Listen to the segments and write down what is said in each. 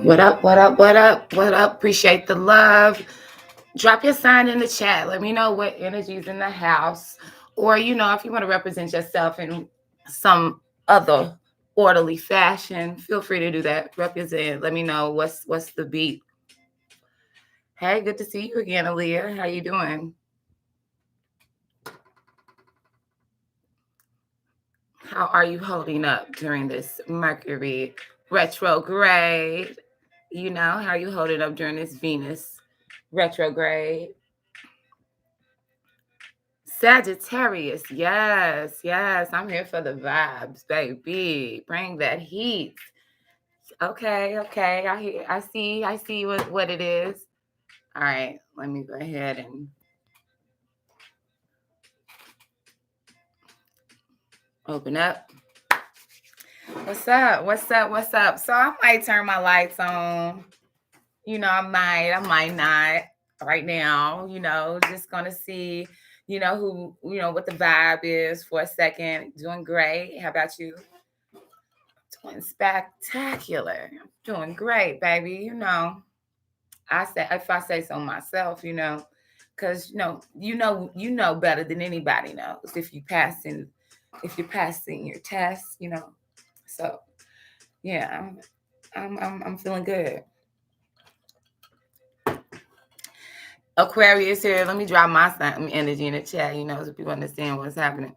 What up, what up, what up, what up? Appreciate the love. Drop your sign in the chat. Let me know what energy's in the house. Or, if you want to represent yourself in some other orderly fashion, feel free to do that. Represent. Let me know what's the beat. Hey, good to see you again, Aaliyah. How you doing? How are you holding up during this Mercury retrograde? How are you holding up during this Venus retrograde? Sagittarius, yes, I'm here for the vibes, baby. Bring that heat. Okay. I see what it is. All right, let me go ahead and open up. What's up? So I might turn my lights on. I might not right now. Just gonna see. What the vibe is for a second. Doing great. How about you? Doing spectacular. Doing great, baby. If I say so myself, because you know better than anybody knows if you're passing your test, So yeah, I'm feeling good. Aquarius here. Let me drop my sun energy in the chat, so people understand what's happening.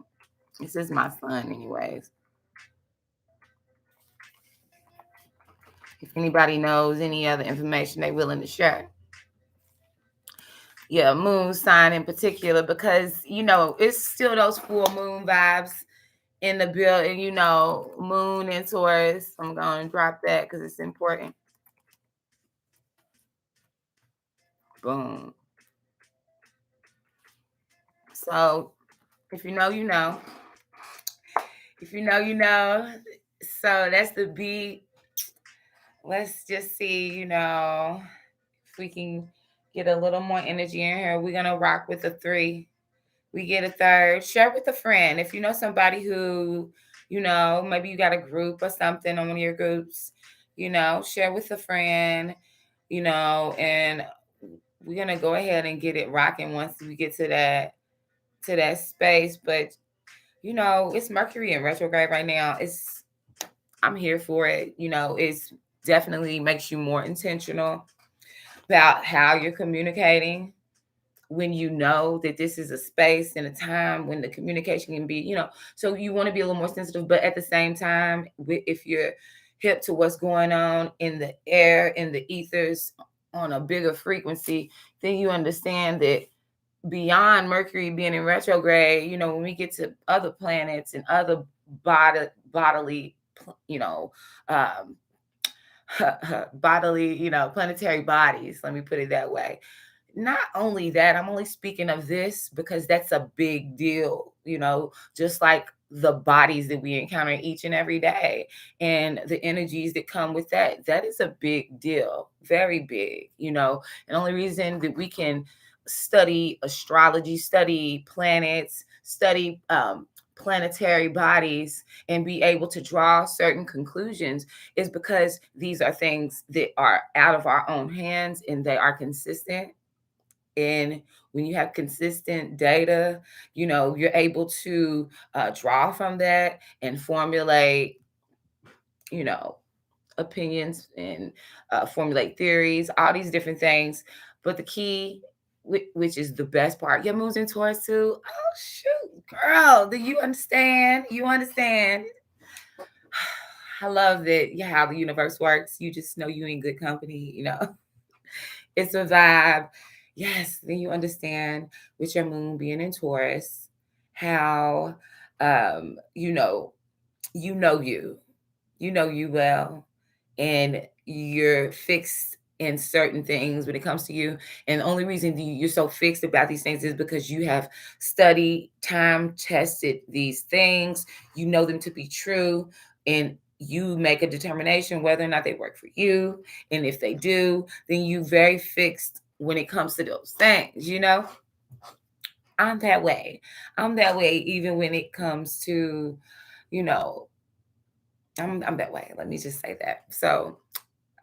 This is my sun, anyways. If anybody knows any other information they're willing to share. Yeah, moon sign in particular, because, it's still those full moon vibes in the building, moon and Taurus. I'm going to drop that because it's important. Boom. So if you know, you know. If you know, you know. So that's the beat. Let's just see, if we can get a little more energy in here. We're going to rock with a 3. We get a 3rd. Share with a friend. If you know somebody who, maybe you got a group or something on one of your groups, share with a friend, and we're going to go ahead and get it rocking once we get to that space. But, it's Mercury in retrograde right now. I'm here for it. It's definitely makes you more intentional about how you're communicating, when you know that this is a space and a time when the communication can be, so you want to be a little more sensitive, but at the same time, if you're hip to what's going on in the air, in the ethers, on a bigger frequency, then you understand that beyond Mercury being in retrograde, when we get to other planets and other bodily, bodily, planetary bodies, let me put it that way. Not only that, I'm only speaking of this because that's a big deal, just like the bodies that we encounter each and every day and the energies that come with that. That is a big deal, very big, and the only reason that we can study astrology, study planets, study planetary bodies and be able to draw certain conclusions is because these are things that are out of our own hands and they are consistent. And when you have consistent data, you're able to draw from that and formulate, opinions and formulate theories, all these different things. But the key, which is the best part, your moon's in Taurus too. Oh, shoot, girl, do you understand? I love that. Yeah, how the universe works. You just know you in good company, It's a vibe. Yes, then you understand with your moon being in Taurus, how you know you well, and you're fixed in certain things when it comes to you. And the only reason you're so fixed about these things is because you have studied, time tested these things. You know them to be true. And you make a determination whether or not they work for you. And if they do, then you very fixed when it comes to those things, you know? I'm that way. I'm that way even when it comes to, you know, I'm that way. Let me just say that. So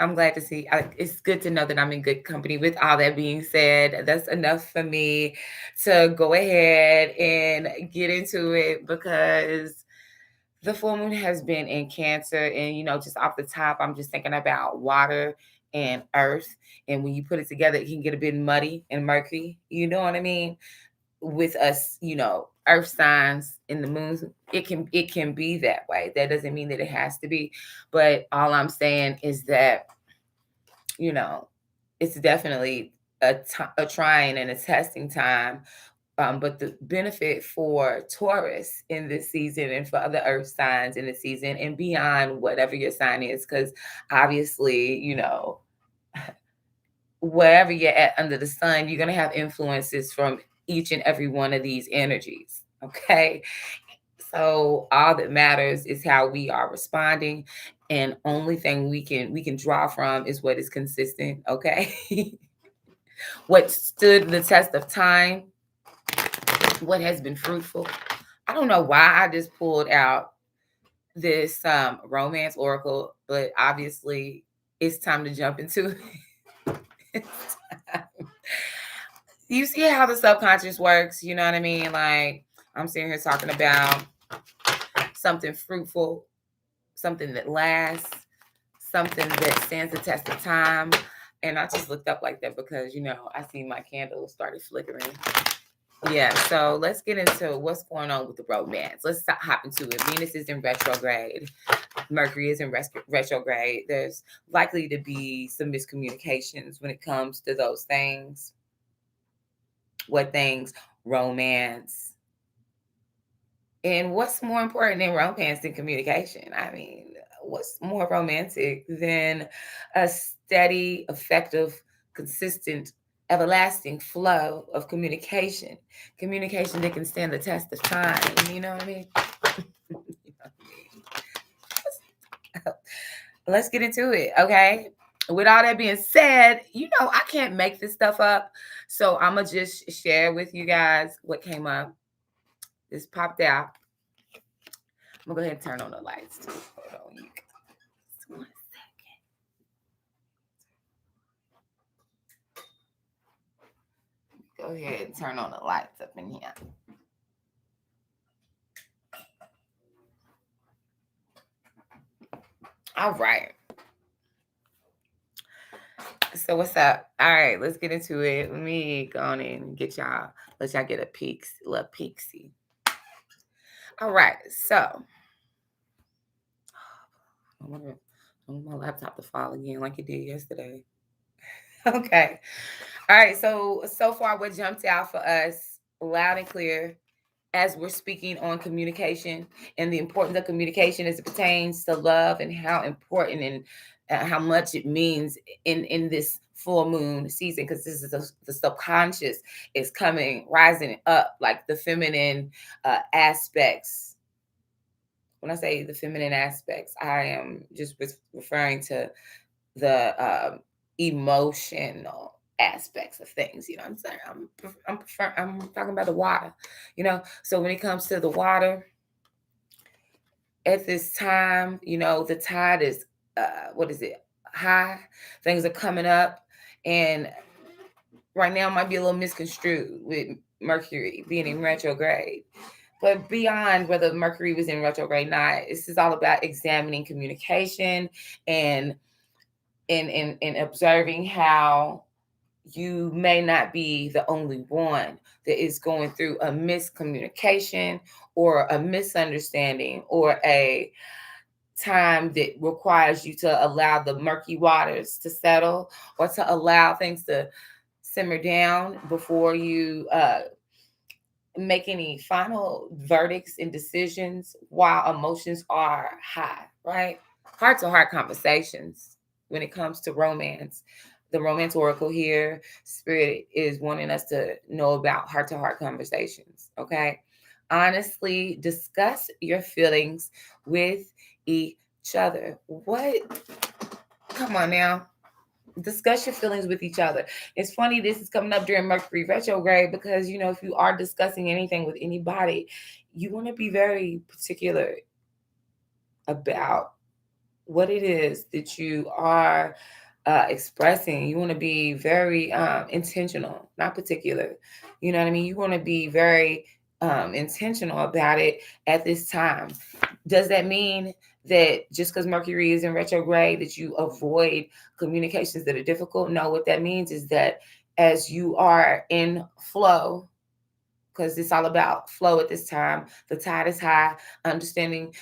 I'm glad to see. It's good to know that I'm in good company. With all that being said, that's enough for me to go ahead and get into it, because the full moon has been in Cancer. And, just off the top, I'm just thinking about water and earth. And when you put it together, it can get a bit muddy, and Mercury, you know what I mean? With us, earth signs in the moon, it can be that way. That doesn't mean that it has to be. But all I'm saying is that, it's definitely a trying and a testing time. But the benefit for Taurus in this season, and for other earth signs in the season and beyond, whatever your sign is, because obviously, wherever you're at under the sun, you're going to have influences from each and every one of these energies. Okay. So all that matters is how we are responding. And only thing we can draw from is what is consistent. Okay. What stood the test of time, what has been fruitful. I don't know why I just pulled out this romance oracle, but obviously it's time to jump into it. You see how the subconscious works, you know what I mean? Like, I'm sitting here talking about something fruitful, something that lasts, something that stands the test of time. And I just looked up like that because, I see my candle started flickering. Yeah, so let's get into what's going on with the romance. Let's hop into it. Venus is in retrograde. Mercury is in retrograde. There's likely to be some miscommunications when it comes to those things. What things? Romance. And what's more important than romance than communication? I mean, what's more romantic than a steady, effective, consistent, everlasting flow of communication? Communication that can stand the test of time. You know what I mean? Let's get into it, okay? With all that being said, I can't make this stuff up. So I'm going to just share with you guys what came up. This popped out. I'm going to go ahead and turn on the lights too. Hold on. Just 1 second. Go ahead and turn on the lights up in here. All right. So what's up? All right, let's get into it. Let me go on in and let y'all get a little peeksy. All right, so I want my laptop to fall again like it did yesterday. Okay. All right, so far what jumped out for us loud and clear as we're speaking on communication and the importance of communication as it pertains to love, and how important and how much it means in this full moon season, because this is the subconscious is rising up, like the feminine aspects. When I say the feminine aspects, I am just referring to the emotional aspects of things. You know what I'm saying? I'm talking about the water. So when it comes to the water, at this time, the tide is what is it? High. Things are coming up, and right now might be a little misconstrued with Mercury being in retrograde. But beyond whether Mercury was in retrograde or not, this is all about examining communication and observing how you may not be the only one that is going through a miscommunication or a misunderstanding, or a time that requires you to allow the murky waters to settle, or to allow things to simmer down before you make any final verdicts and decisions while emotions are high, right? Heart to heart conversations when it comes to romance. The romance oracle here, Spirit is wanting us to know about heart to heart conversations, okay? Honestly, discuss your feelings with each each other. What? Come on now. Discuss your feelings with each other. It's funny this is coming up during Mercury retrograde because, you know, if you are discussing anything with anybody, you want to be very particular about what it is that you are expressing. You want to be very intentional, not particular. You know what I mean? You want to be very intentional about it at this time. Does that mean that just because Mercury is in retrograde that you avoid communications that are difficult? No, what that means is that as you are in flow, because it's all about flow at this time. The tide is high, understanding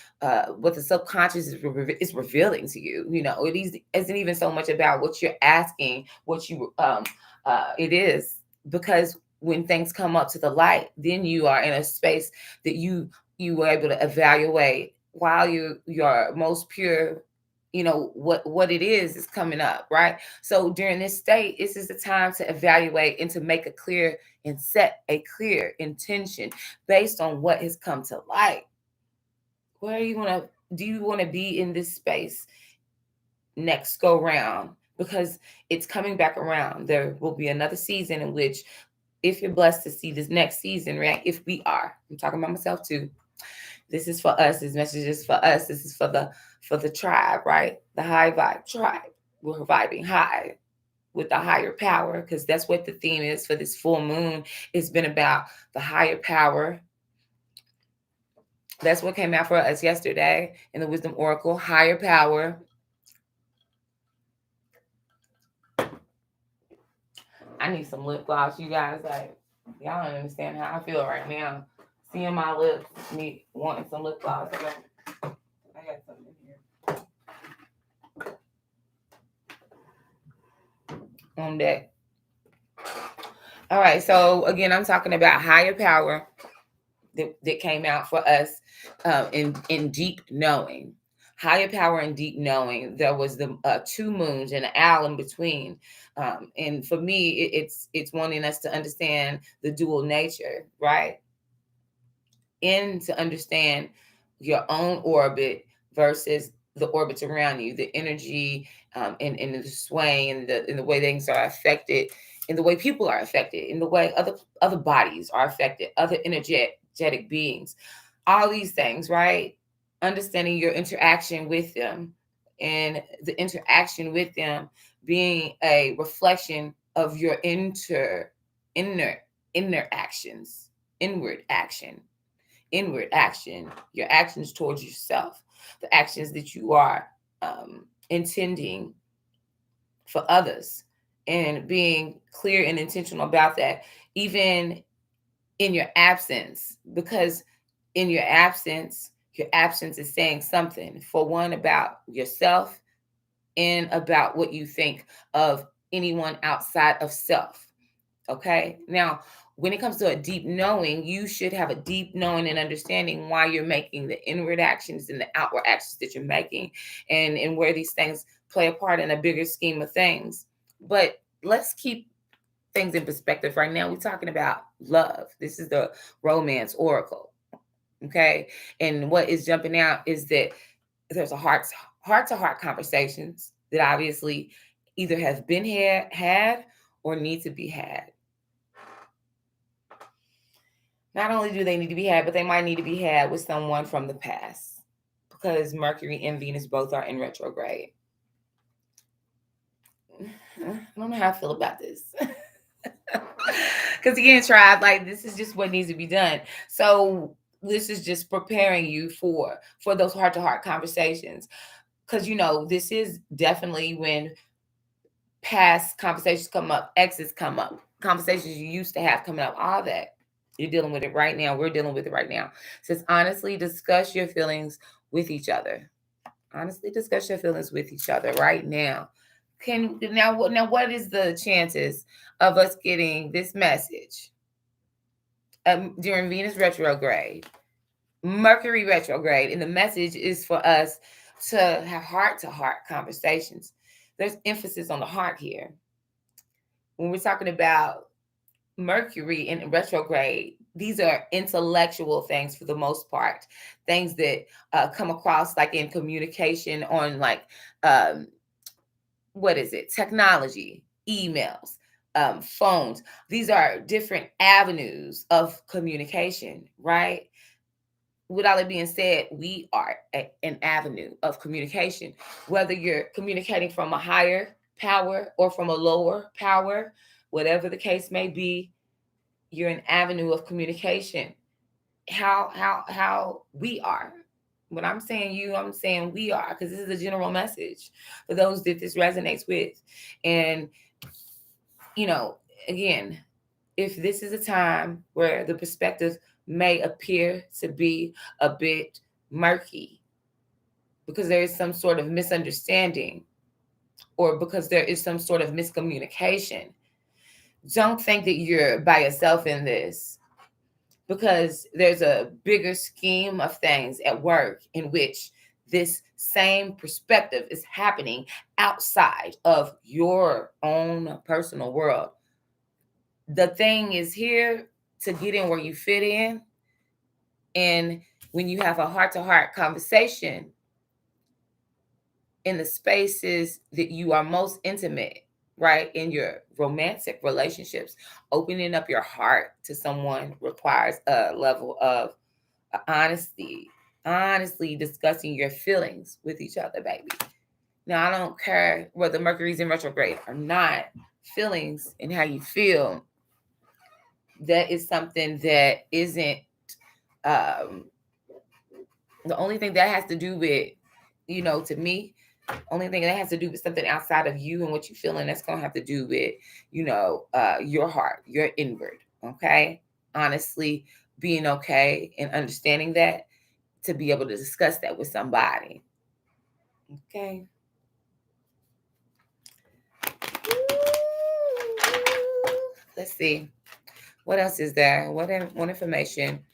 what the subconscious is revealing to you. You know, isn't even so much about what you're asking, what you it is, because when things come up to the light, then you are in a space that you were able to evaluate while you're most pure. You know what it is coming up, right? So during this state, this is the time to evaluate and to make a clear and set a clear intention based on what has come to light. Where do you want to be in this space next go round? Because it's coming back around. There will be another season in which, if you're blessed to see this next season, right? If we are, I'm talking about myself too. This is for us. This message is for us. This is for the tribe, right? The high vibe tribe. We're vibing high with the higher power, because that's what the theme is for this full moon. It's been about the higher power. That's what came out for us yesterday in the Wisdom Oracle. Higher power. I need some lip gloss, you guys. Like, y'all don't understand how I feel right now. Seeing my lips, me wanting some lip gloss. I got something in here. On deck. All right, so again, I'm talking about higher power that came out for us in deep knowing. Higher power and deep knowing. There was the 2 moons and an owl in between. And for me, it's wanting us to understand the dual nature, right? And to understand your own orbit versus the orbits around you, the energy and the swaying and the way things are affected, in the way people are affected, in the way other bodies are affected, other energetic beings, all these things, right? Understanding your interaction with them, and the interaction with them being a reflection of your inner actions, inward action, your actions towards yourself, the actions that you are intending for others, and being clear and intentional about that, even in your absence, because in your absence is saying something, for one, about yourself and about what you think of anyone outside of self. Okay. Now, when it comes to a deep knowing, you should have a deep knowing and understanding why you're making the inward actions and the outward actions that you're making, and where these things play a part in a bigger scheme of things. But let's keep things in perspective. Right now, we're talking about love. This is the romance oracle. Okay. And what is jumping out is that there's a heart-to-heart conversations that obviously either have been had or need to be had. Not only do they need to be had, but they might need to be had with someone from the past, because Mercury and Venus both are in retrograde. I don't know how I feel about this. Because again, tribe, like, this is just what needs to be done. So this is just preparing you for those heart-to-heart conversations. Because, you know, this is definitely when past conversations come up, exes come up, conversations you used to have coming up, all that. You're dealing with it right now. We're dealing with it right now. It says, honestly discuss your feelings with each other. Honestly discuss your feelings with each other right now. Now what is the chances of us getting this message during Venus retrograde, Mercury retrograde, and the message is for us to have heart-to-heart conversations? There's emphasis on the heart here. When we're talking about Mercury in retrograde, these are intellectual things for the most part, things that come across like in communication on like, um, what is it? Technology, emails, phones. These are different avenues of communication, right? With all that being said, we are an avenue of communication, whether you're communicating from a higher power or from a lower power, whatever the case may be, you're an avenue of communication. How we are. When I'm saying you, I'm saying we are, because this is a general message for those that this resonates with. And you know, again, if this is a time where the perspective may appear to be a bit murky because there is some sort of misunderstanding or because there is some sort of miscommunication, don't think that you're by yourself in this, because there's a bigger scheme of things at work in which this same perspective is happening outside of your own personal world. The thing is here to get in where you fit in. And when you have a heart to heart conversation in the spaces that you are most intimate, right? In your romantic relationships, opening up your heart to someone requires a level of honesty, honestly discussing your feelings with each other, baby. Now, I don't care whether Mercury's in retrograde or not, feelings and how you feel, that is something that isn't, um, the only thing that has to do with, to me, only thing that has to do with something outside of you and what you feel, and that's gonna have to do with, your heart, your inward. Okay, honestly, being okay and understanding that to be able to discuss that with somebody. Okay. Let's see. What else is there? What information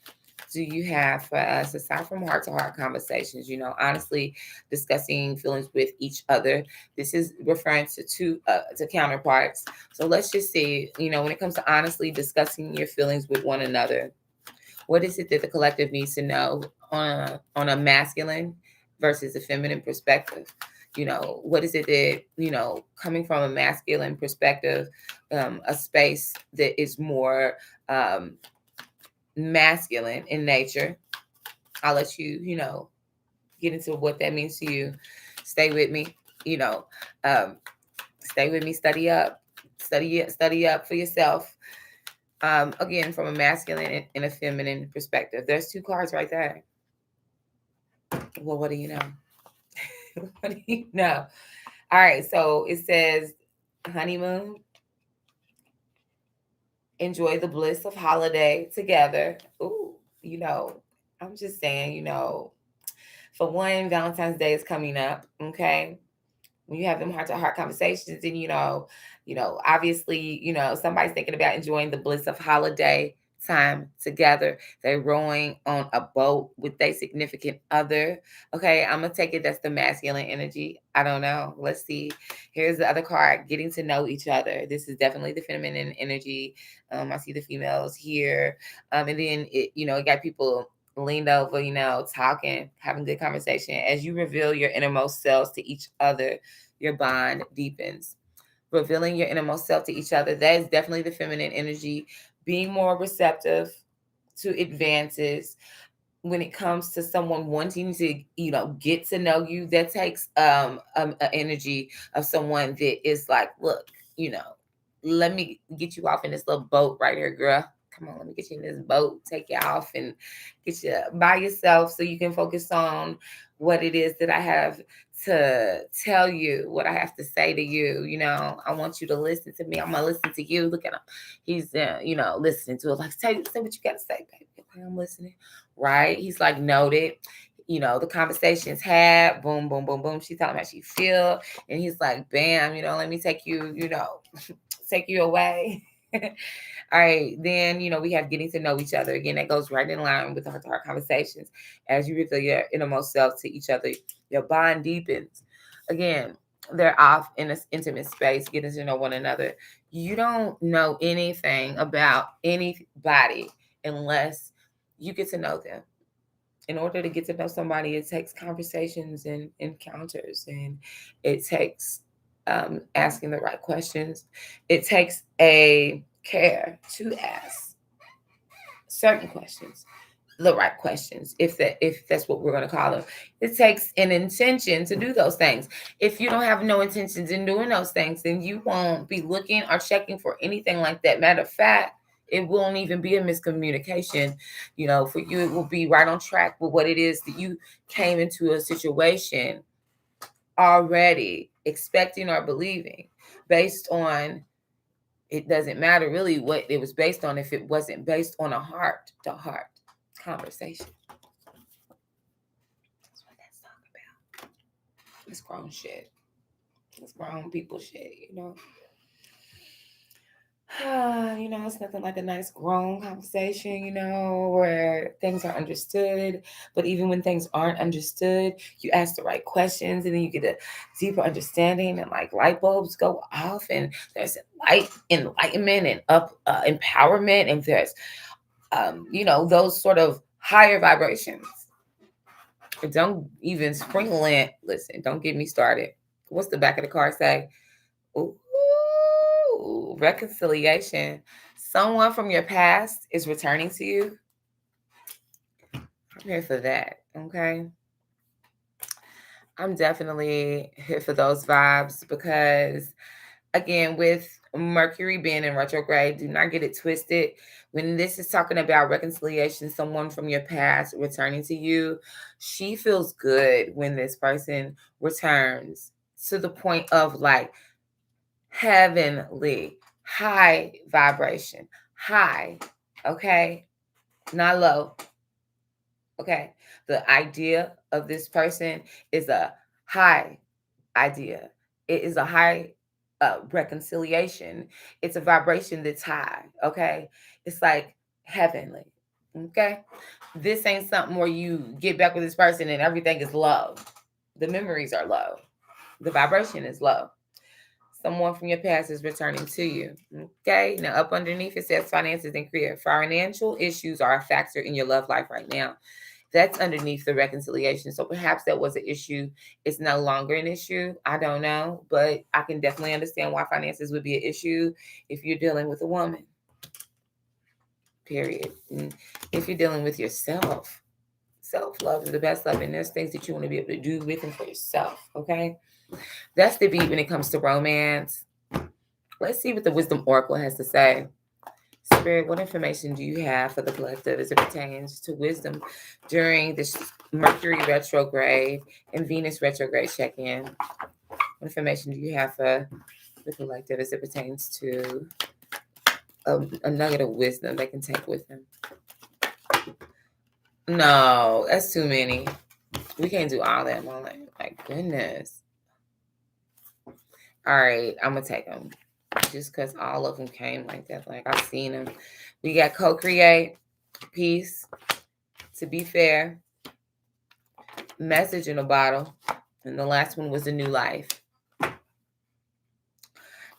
do you have for us aside from heart to heart conversations? Honestly, discussing feelings with each other. This is referring to counterparts. So let's just see. When it comes to honestly discussing your feelings with one another, what is it that the collective needs to know on a masculine versus a feminine perspective? What is it that, coming from a masculine perspective, a space that is more masculine in nature. I'll let you, get into what that means to you. Stay with me, you know, um, stay with me, study up for yourself. Again, from a masculine and a feminine perspective. There's two cards right there. Well, what do you know? What do you know? All right, so it says honeymoon, enjoy the bliss of holiday together. Ooh, I'm just saying, for one, Valentine's Day is coming up. Okay. When you have them heart to heart conversations, and obviously, somebody's thinking about enjoying the bliss of holiday time together. They're rowing on a boat with their significant other. Okay, I'm gonna take it that's the masculine energy. I don't know. Let's see. Here's the other card, getting to know each other. This is definitely the feminine energy. I see the females here. And then it got people leaned over, talking, having good conversation. As you reveal your innermost selves to each other, your bond deepens. Revealing your innermost self to each other, that is definitely the feminine energy. Being more receptive to advances when it comes to someone wanting to, get to know you, that takes an energy of someone that is like, look, let me get you off in this little boat right here, girl. Come on, let me get you in this boat, take you off and get you by yourself so you can focus on what it is that I have to tell you, what I have to say to you. I want you to listen to me. I'm gonna listen to you. Look at him. He's listening to it. Like, say what you gotta say, baby. Okay, I'm listening. Right? He's like noted. The conversation's had. Boom, boom, boom, boom. She's telling me how she feel. And he's like, bam, let me take you, take you away. All right, then we have getting to know each other. Again, that goes right in line with our conversations. As you reveal your innermost self to each other, your bond deepens. Again, they're off in this intimate space, getting to know one another. You don't know anything about anybody unless you get to know them. In order to get to know somebody, it takes conversations and encounters, and it takes asking the right questions. It takes a care to ask certain questions, the right questions, if that's what we're going to call them. It takes an intention to do those things. If you don't have no intentions in doing those things, then you won't be looking or checking for anything like that. Matter of fact, it won't even be a miscommunication. For you, it will be right on track with what it is that you came into a situation already expecting or believing, based on. It doesn't matter really what it was based on if it wasn't based on a heart to heart conversation. That's what that's talking about. It's grown shit. It's grown people shit, it's nothing like a nice grown conversation, where things are understood. But even when things aren't understood, you ask the right questions, and then you get a deeper understanding, and like light bulbs go off, and there's enlightenment and empowerment, and there's those sort of higher vibrations. Don't even sprinkle in. Listen, don't get me started. What's the back of the card say? Ooh, reconciliation. Someone from your past is returning to you. I'm here for that. Okay. I'm definitely here for those vibes because, again, with Mercury being in retrograde, do not get it twisted. When this is talking about reconciliation, someone from your past returning to you, she feels good when this person returns, to the point of like heavenly, high vibration, high, okay, not low, okay. The idea of this person is a high idea. It is a high reconciliation. It's a vibration that's high, okay. It's like heavenly, okay. This ain't something where you get back with this person and everything is low. The memories are low. The vibration is low. Someone from your past is returning to you. Okay. Now, up underneath it says finances and career. Financial issues are a factor in your love life right now. That's underneath the reconciliation. So perhaps that was an issue. It's no longer an issue. I don't know. But I can definitely understand why finances would be an issue if you're dealing with a woman. Period. And if you're dealing with yourself, self-love is the best love. And there's things that you want to be able to do with and for yourself. Okay. That's the beat when it comes to romance. Let's see what the Wisdom Oracle has to say. Spirit, what information do you have for the collective as it pertains to wisdom during this Mercury retrograde and Venus retrograde check-in? What information do you have for the collective as it pertains to a nugget of wisdom they can take with them? No, that's too many. We can't do all that, Molly. My goodness. All right, I'm going to take them. Just because all of them came like that. Like, I've seen them. We got co-create, peace, to be fair, message in a bottle. And the last one was a new life.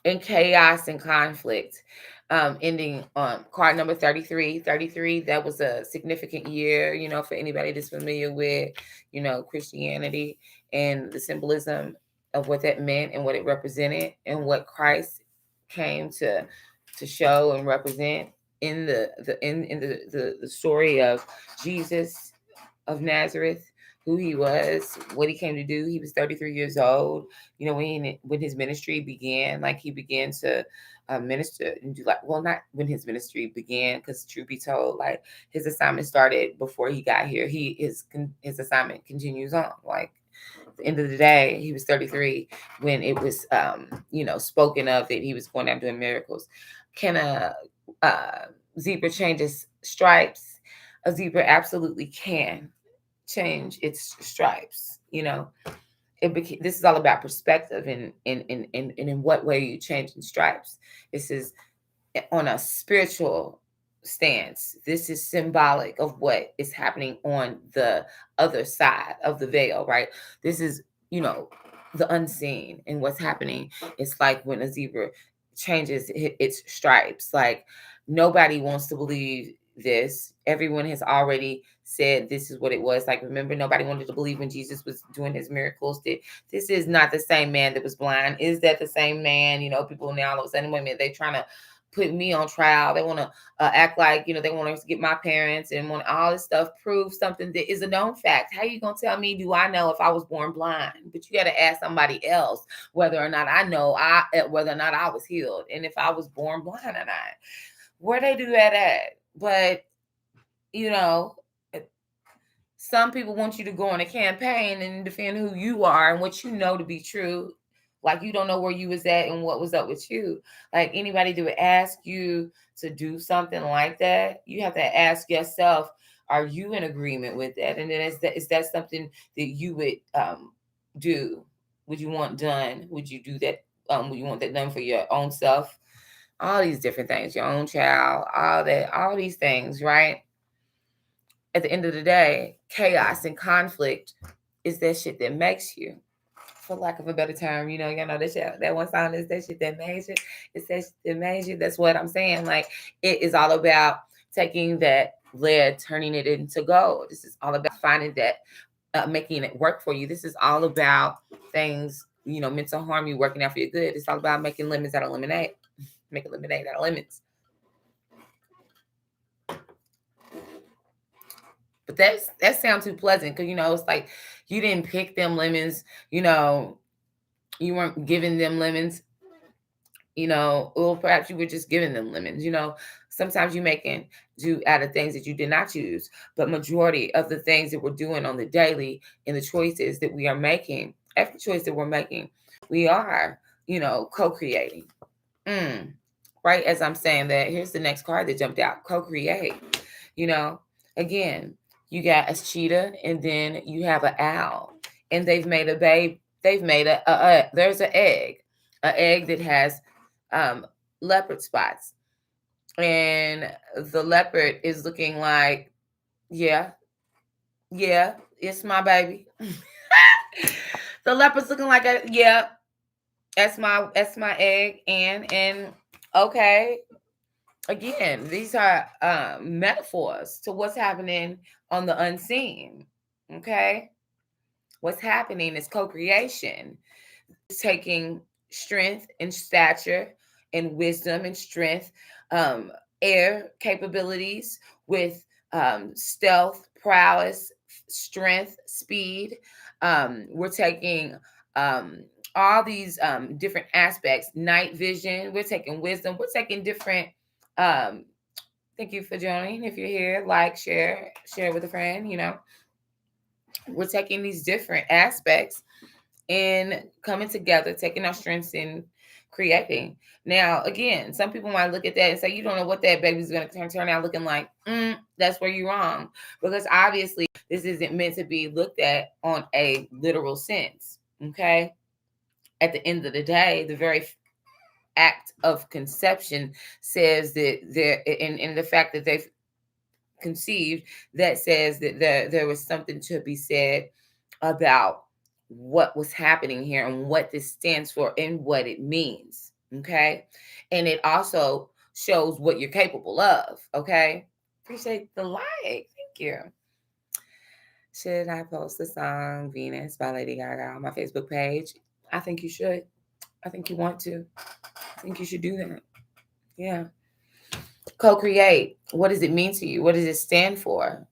And chaos and conflict. Ending on card number 33. 33, that was a significant year, for anybody that's familiar with, Christianity and the symbolism of what that meant and what it represented and what Christ came to show and represent in the story of Jesus of Nazareth, who he was, what he came to do. He was 33 years old, when his ministry began. Like, he began to minister and do not when his ministry began, because truth be told, like, his assignment started before he got here. His assignment continues on. Like, at the end of the day, he was 33 when it was spoken of that he was going out doing miracles. Can a zebra change its stripes? A zebra absolutely can change its stripes. This is all about perspective and in what way you change in stripes. This is on a spiritual stance. This is symbolic of what is happening on the other side of the veil, right? This is, the unseen and what's happening. It's like when a zebra changes its stripes. Like nobody wants to believe this. Everyone has already said this is what it was. Like, remember, nobody wanted to believe when Jesus was doing his miracles that this is not the same man that was blind. Is that the same man? People now all of a sudden, wait a minute, they trying to put me on trial. They want to act like, they want to get my parents and want all this stuff, prove something that is a known fact. How you going to tell me, do I know if I was born blind? But you got to ask somebody else whether or not I know whether or not I was healed and if I was born blind or not. Where they do that at? But, some people want you to go on a campaign and defend who you are and what you know to be true. Like you don't know where you was at and what was up with you. Like anybody that would ask you to do something like that, you have to ask yourself, are you in agreement with that? And then is that something that you would do? Would you want done? Would you do that? Would you want that done for your own self? All these different things, your own child, all these things, right? At the end of the day, chaos and conflict is that shit that makes you, for lack of a better term, y'all know that one song is that shit that made you. It's that shit that made you. That's what I'm saying. Like, it is all about taking that lead, turning it into gold. This is all about finding that, making it work for you. This is all about things, meant to harm you, working out for your good. It's all about making lemons out of lemonade. Making lemonade out of lemons. But that sounds too pleasant because, it's like you didn't pick them lemons, you weren't giving them lemons, or perhaps you were just giving them lemons, Sometimes you making do out of things that you did not choose, but majority of the things that we're doing on the daily and the choices that we are making, every choice that we're making, we are, co-creating. Right as I'm saying that, here's the next card that jumped out, co-create. Again, you got a cheetah and then you have an owl, and they've made a babe. They've made there's an egg that has leopard spots, and the leopard is looking like, yeah, it's my baby. The leopard's looking like that's my egg, and okay. Again, these are metaphors to what's happening on the unseen. Okay, what's happening is co-creation. It's taking strength and stature and wisdom and strength, air capabilities with stealth, prowess, strength, speed. We're taking all these different aspects, night vision. We're taking wisdom. We're taking different. Thank you for joining. If you're here, like, share with a friend. We're taking these different aspects and coming together, taking our strengths and creating. Now, again, some people might look at that and say, you don't know what that baby's going to turn out looking like. That's where you're wrong, because obviously this isn't meant to be looked at on a literal sense. Okay. At the end of the day, the very act of conception says that in the fact that they've conceived, that says that there was something to be said about what was happening here and what this stands for and what it means. Okay. And it also shows what you're capable of. Okay. Appreciate the like. Thank you. Should I post the song Venus by Lady Gaga on my Facebook page? I think you should. I think you want to. I think you should do that. Yeah. Co-create. What does it mean to you? What does it stand for?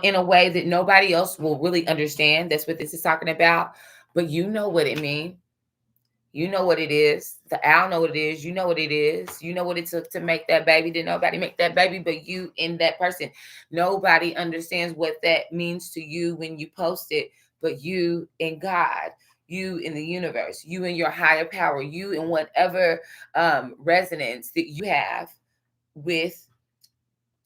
In a way that nobody else will really understand. That's what this is talking about. But you know what it means. You know what it is. The owl know what it is. You know what it is. You know what it took to make that baby. Did nobody make that baby but you and that person? Nobody understands what that means to you when you post it, but you and God, you in the universe, you and your higher power, you in whatever resonance that you have with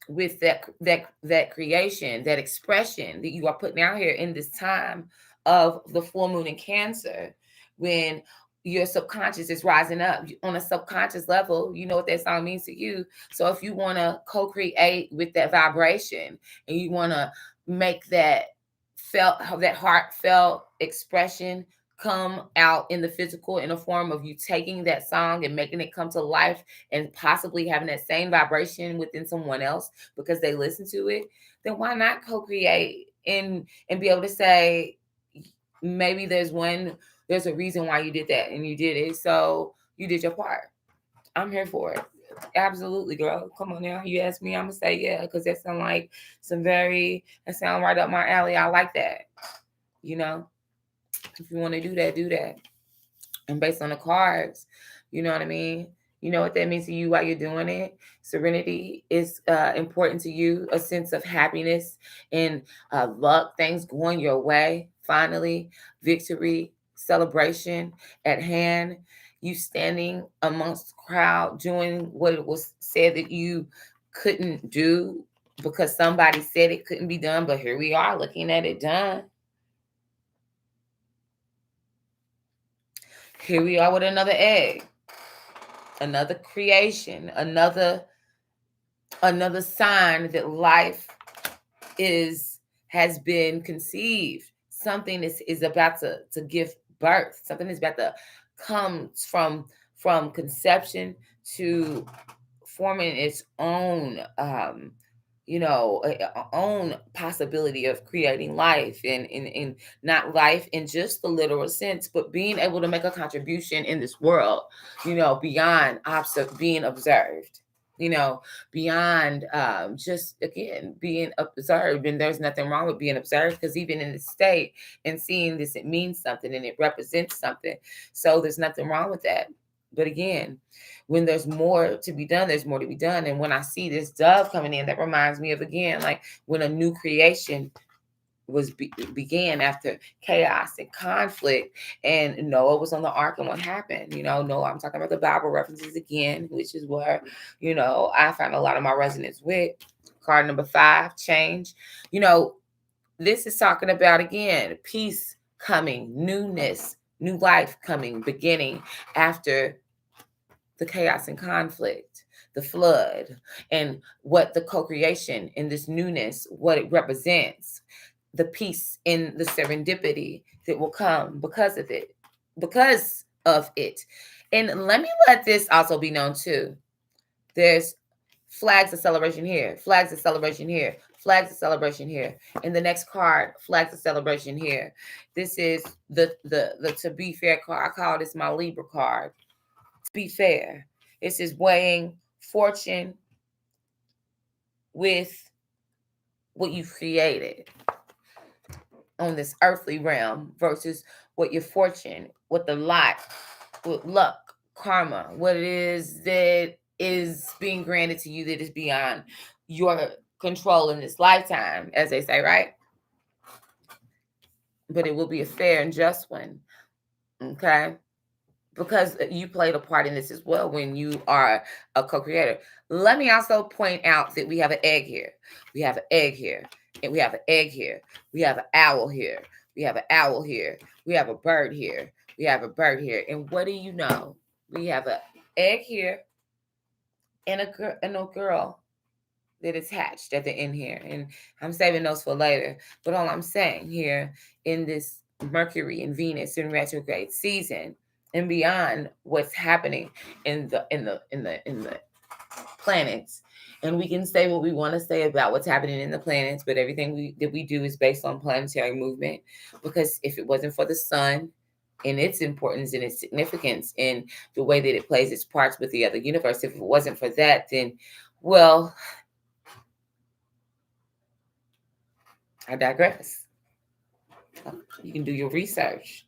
that creation, that expression that you are putting out here in this time of the full moon in Cancer, when your subconscious is rising up on a subconscious level. You know what that song means to you. So if you want to co-create with that vibration and you want to make that heartfelt expression come out in the physical in a form of you taking that song and making it come to life and possibly having that same vibration within someone else because they listen to it, then why not co-create and be able to say, maybe there's a reason why you did that and you did it. So you did your part. I'm here for it. Absolutely, girl. Come on now. You ask me, I'm gonna say yeah, because that sound like that sound right up my alley. I like that. You know, if you want to do that, do that. And based on the cards, you know what I mean? You know what that means to you while you're doing it. Serenity is important to you, a sense of happiness and luck, things going your way, finally, victory, celebration at hand, you standing amongst the crowd, doing what it was said that you couldn't do because somebody said it couldn't be done, but here we are looking at it done. Here we are with another egg, another creation, another sign that life has been conceived. Something is about to give birth. Something is about to come from conception to forming its own own possibility of creating life and not life in just the literal sense, but being able to make a contribution in this world, beyond being observed, beyond just again being observed. And there's nothing wrong with being observed, because even in the state and seeing this, it means something and it represents something. So there's nothing wrong with that. But again, when there's more to be done, there's more to be done. And when I see this dove coming in, that reminds me of, again, like when a new creation began after chaos and conflict, and Noah was on the ark, and what happened? Noah, I'm talking about the Bible references again, which is where, I find a lot of my resonance with. Card number 5, change. This is talking about, again, peace coming, newness, new life coming, beginning after the chaos and conflict, the flood, and what the co-creation in this newness, what it represents, the peace and the serendipity that will come because of it. And let me let this also be known too. There's flags of celebration here, flags of celebration here, flags of celebration here. In the next card, flags of celebration here. This is the to be fair card. I call this my Libra card. To be fair, it's just weighing fortune with what you've created on this earthly realm versus what your fortune, what the lot, what luck, karma, what it is that is being granted to you that is beyond your control in this lifetime, as they say, right? But it will be a fair and just one, okay? Because you played a part in this as well when you are a co-creator. Let me also point out that we have an egg here. We have an egg here. And we have an egg here. We have an owl here. We have an owl here. We have a bird here. We have a bird here. And what do you know? We have an egg here and a girl that is hatched at the end here. And I'm saving those for later. But all I'm saying here, in this Mercury and Venus in retrograde season, and beyond what's happening in the planets, and we can say what we want to say about what's happening in the planets, but everything that we do is based on planetary movement. Because if it wasn't for the sun and its importance and its significance and the way that it plays its parts with the other universe, if it wasn't for that, then, well, I digress. You can do your research.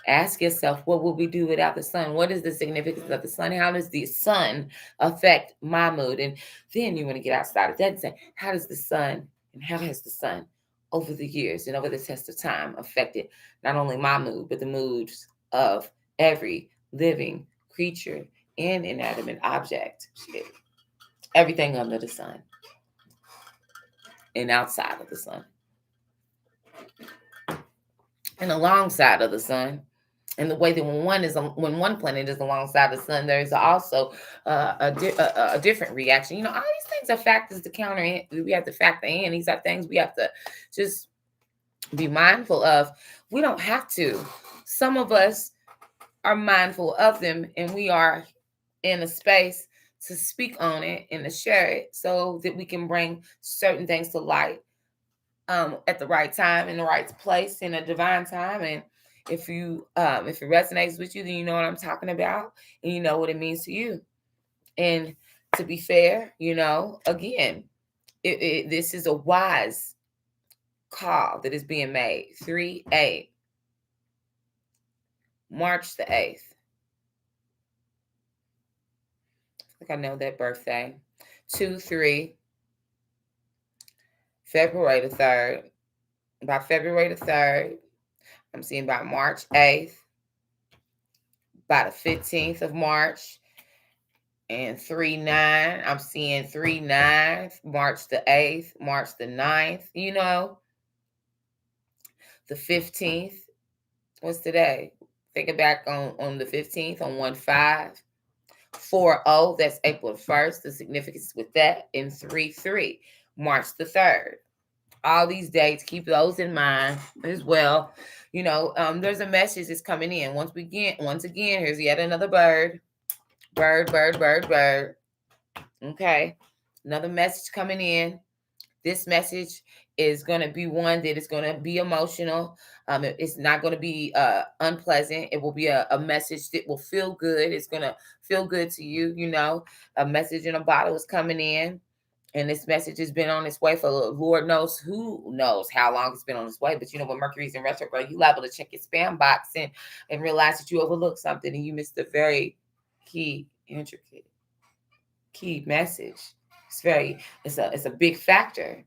Ask yourself, what would we do without the sun? What is the significance of the sun? How does the sun affect my mood? And then you want to get outside of that and say, how does the sun and how has the sun over the years and over the test of time affected not only my mood, but the moods of every living creature and inanimate object? Everything under the sun and outside of the sun and alongside of the sun. And the way that when one planet is alongside the sun, there is also a different reaction. All these things are factors to counter. We have to factor in. These are things we have to just be mindful of. We don't have to some of us are mindful of them, and we are in a space to speak on it and to share it so that we can bring certain things to light at the right time, in the right place, in a divine time. And if it resonates with you, then you know what I'm talking about, and you know what it means to you. And to be fair, again, this is a wise call that is being made. 3-8, March the 8th. I think I know that birthday. 2-3, February the 3rd. By February the 3rd, I'm seeing by March 8th, by the 15th of March, and 3-9. I'm seeing 3-9, March the 8th, March the 9th, the 15th. What's today? Thinking back on the 15th, on 1-5. 4-0, that's April 1st, the significance with that, and 3-3, March the 3rd. All these dates, keep those in mind as well. There's a message that's coming in. Once again, here's yet another bird. Bird. Okay. Another message coming in. This message is going to be one that is going to be emotional. It's not going to be unpleasant. It will be a message that will feel good. It's going to feel good to you. A message in a bottle is coming in. And this message has been on its way for Lord knows who knows how long it's been on its way. But when Mercury's in retrograde, you're liable to check your spam box and realize that you overlooked something and you missed a very key, intricate, key message. It's a big factor,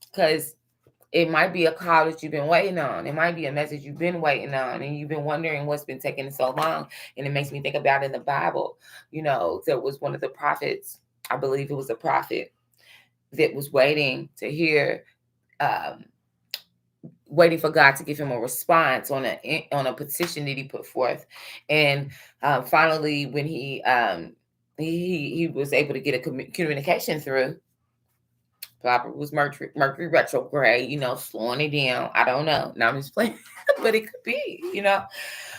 because it might be a call that you've been waiting on. It might be a message you've been waiting on, and you've been wondering what's been taking so long. And it makes me think about in the Bible, there was one of the prophets, I believe it was a prophet, that was waiting to hear, waiting for God to give him a response on a petition that he put forth. And finally, when he was able to get a communication through, probably was Mercury retrograde, slowing it down. I don't know. Now I'm just playing, but it could be,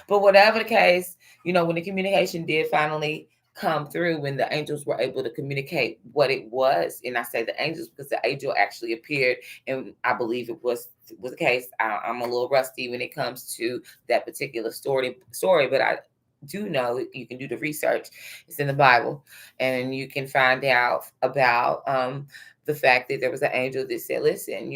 But whatever the case, when the communication did finally come through, when the angels were able to communicate what it was, and I say the angels because the angel actually appeared, and I believe it was the case. I'm a little rusty when it comes to that particular story, but I do know that you can do the research. It's in the Bible, and you can find out about the fact that there was an angel that said, listen,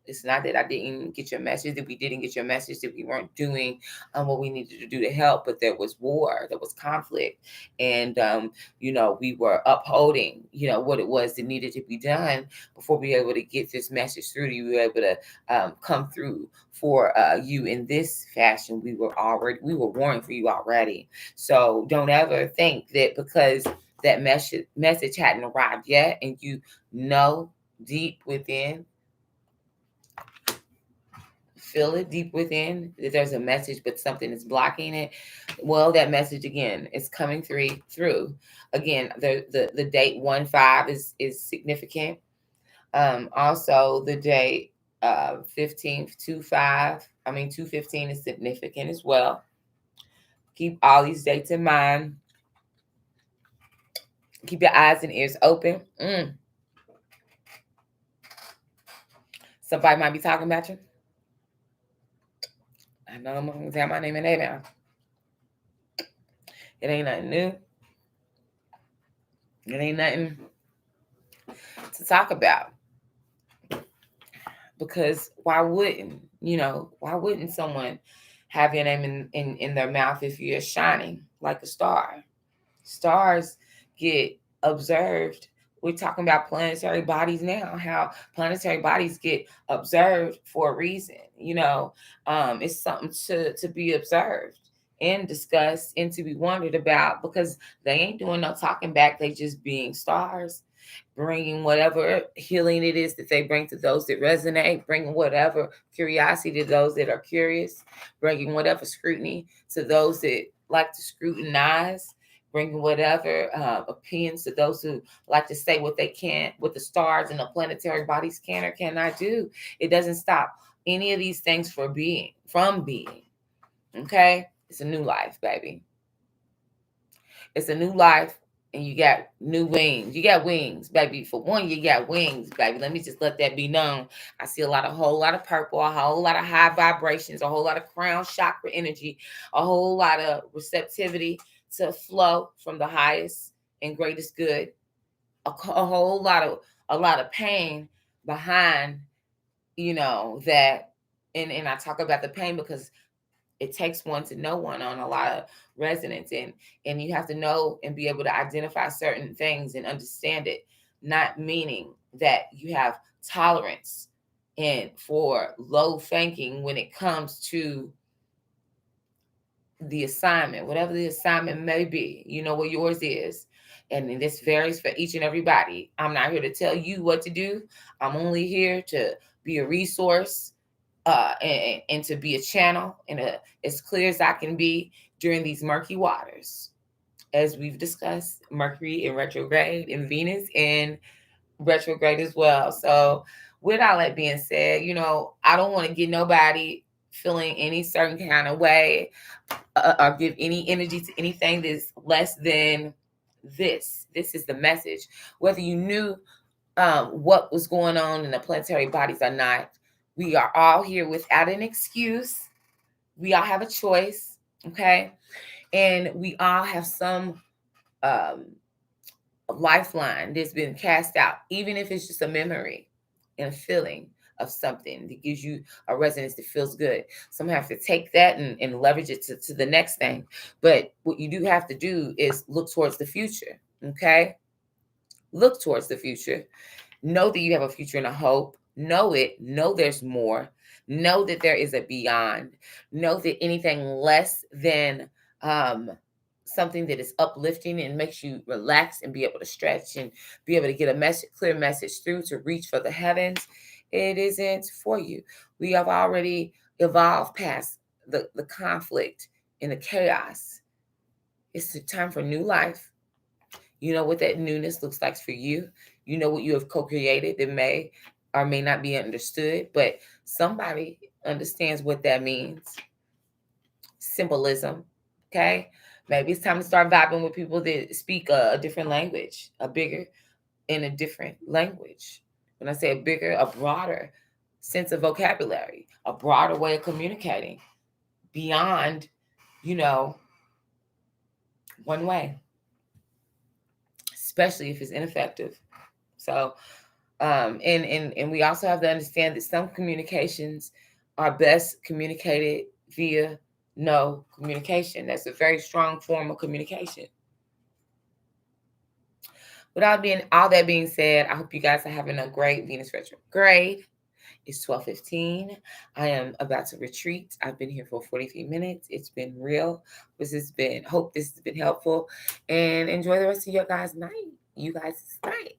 it's not that I didn't get your message, that we didn't get your message, that we weren't doing what we needed to do to help, but there was war, there was conflict. And, we were upholding, what it was that needed to be done before we were able to get this message through to you. We were able to come through for you in this fashion. We were warning for you already. So don't ever think that because that message hadn't arrived yet, and deep within, feel it deep within, that there's a message, but something is blocking it. Well, that message again is coming through. Again, the date 1-5 is significant. Also the date 15th 2-15 is significant as well. Keep all these dates in mind. Keep your eyes and ears open. Somebody might be talking about you. I know I'm going to tell my name and name now. It ain't nothing new. It ain't nothing to talk about. Because why wouldn't someone have your name in their mouth if you're shining like a star? Stars get observed. We're talking about planetary bodies now, how planetary bodies get observed for a reason. It's something to be observed and discussed and to be wondered about, because they ain't doing no talking back. They just being stars, bringing whatever healing it is that they bring to those that resonate, bringing whatever curiosity to those that are curious, bringing whatever scrutiny to those that like to scrutinize, bringing whatever opinions to those who like to say what they can, what the stars and the planetary bodies can or cannot do. It doesn't stop any of these things from being. Okay? It's a new life, baby. It's a new life, and you got new wings. You got wings, baby. For one, you got wings, baby. Let me just let that be known. I see whole lot of purple, a whole lot of high vibrations, a whole lot of crown chakra energy, a whole lot of receptivity to flow from the highest and greatest good. A whole lot of pain behind, that. And I talk about the pain because it takes one to know one on a lot of resonance, and you have to know and be able to identify certain things and understand it, not meaning that you have tolerance and for low thinking when it comes to the assignment, whatever the assignment may be. You know what yours is, and this varies for each and everybody. I'm not here to tell you what to do. I'm only here to be a resource, and to be a channel and as clear as I can be during these murky waters. As we've discussed, Mercury in retrograde and Venus in retrograde as well. So, with all that being said, I don't want to get nobody feeling any certain kind of way, or give any energy to anything that's less than this. This is the message. Whether you knew what was going on in the planetary bodies or not, we are all here without an excuse. We all have a choice, okay? And we all have some um, lifeline that's been cast out, even if it's just a memory and a feeling of something that gives you a resonance that feels good. Some have to take that and leverage it to the next thing. But what you do have to do is look towards the future, okay? Look towards the future. Know that you have a future and a hope. Know it. Know there's more. Know that there is a beyond. Know that anything less than something that is uplifting and makes you relax and be able to stretch and be able to get a clear message through to reach for the heavens, it isn't for you. We have already evolved past the conflict and the chaos. It's the time for new life. You know what that newness looks like for you. You know what you have co-created that may or may not be understood, but somebody understands what that means. Symbolism, okay? Maybe it's time to start vibing with people that speak a different language, a bigger in a different language. When I say a bigger, a broader sense of vocabulary, a broader way of communicating beyond, one way, especially if it's ineffective. So, and we also have to understand that some communications are best communicated via no communication. That's a very strong form of communication. Without all that being said, I hope you guys are having a great Venus retrograde. It's 12:15. I am about to retreat. I've been here for 43 minutes. It's been real. Hope this has been helpful, and enjoy the rest of your guys' night. You guys' night.